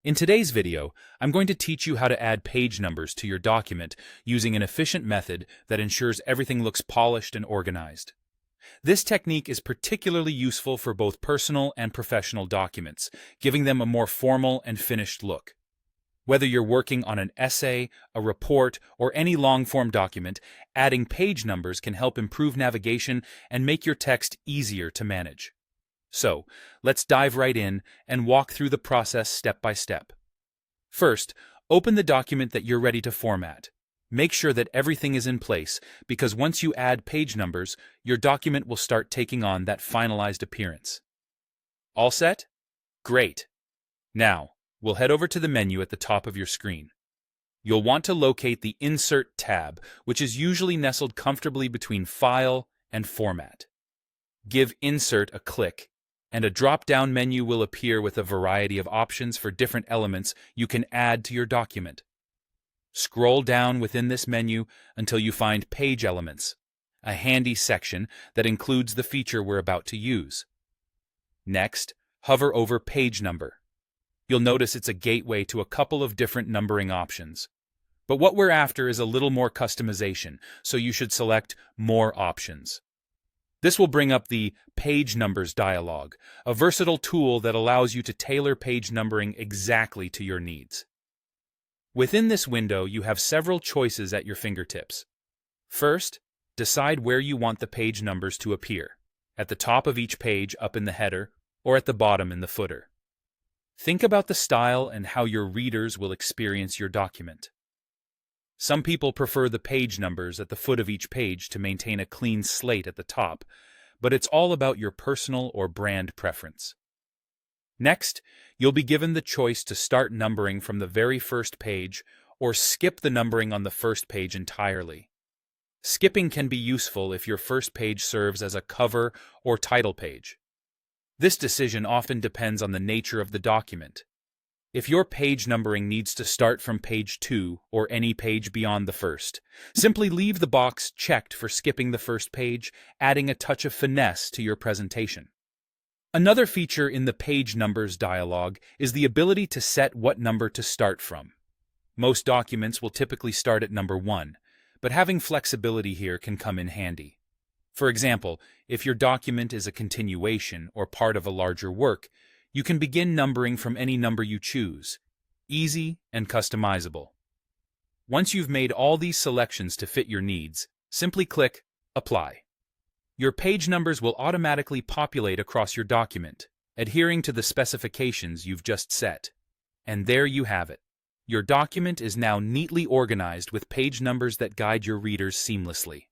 In today's video, I'm going to teach you how to add page numbers to your document using an efficient method that ensures everything looks polished and organized. This technique is particularly useful for both personal and professional documents, giving them a more formal and finished look. Whether you're working on an essay, a report, or any long-form document, adding page numbers can help improve navigation and make your text easier to manage. So, let's dive right in and walk through the process step by step. First, open the document that you're ready to format. Make sure that everything is in place, because once you add page numbers, your document will start taking on that finalized appearance. All set? Great. Now, we'll head over to the menu at the top of your screen. You'll want to locate the Insert tab, which is usually nestled comfortably between File and Format. Give Insert a click, and a drop-down menu will appear with a variety of options for different elements you can add to your document. Scroll down within this menu until you find Page Elements, a handy section that includes the feature we're about to use. Next, hover over Page Number. You'll notice it's a gateway to a couple of different numbering options. But what we're after is a little more customization, so you should select More Options. This will bring up the Page Numbers dialog, a versatile tool that allows you to tailor page numbering exactly to your needs. Within this window, you have several choices at your fingertips. First, decide where you want the page numbers to appear, at the top of each page up in the header, or at the bottom in the footer. Think about the style and how your readers will experience your document. Some people prefer the page numbers at the foot of each page to maintain a clean slate at the top, but it's all about your personal or brand preference. Next, you'll be given the choice to start numbering from the very first page or skip the numbering on the first page entirely. Skipping can be useful if your first page serves as a cover or title page. This decision often depends on the nature of the document. If your page numbering needs to start from page 2 or any page beyond the first, simply leave the box checked for skipping the first page, adding a touch of finesse to your presentation. Another feature in the Page Numbers dialog is the ability to set what number to start from. Most documents will typically start at number 1, but having flexibility here can come in handy. For example, if your document is a continuation or part of a larger work, you can begin numbering from any number you choose, easy and customizable. Once you've made all these selections to fit your needs, simply click Apply. Your page numbers will automatically populate across your document, adhering to the specifications you've just set. And there you have it. Your document is now neatly organized with page numbers that guide your readers seamlessly.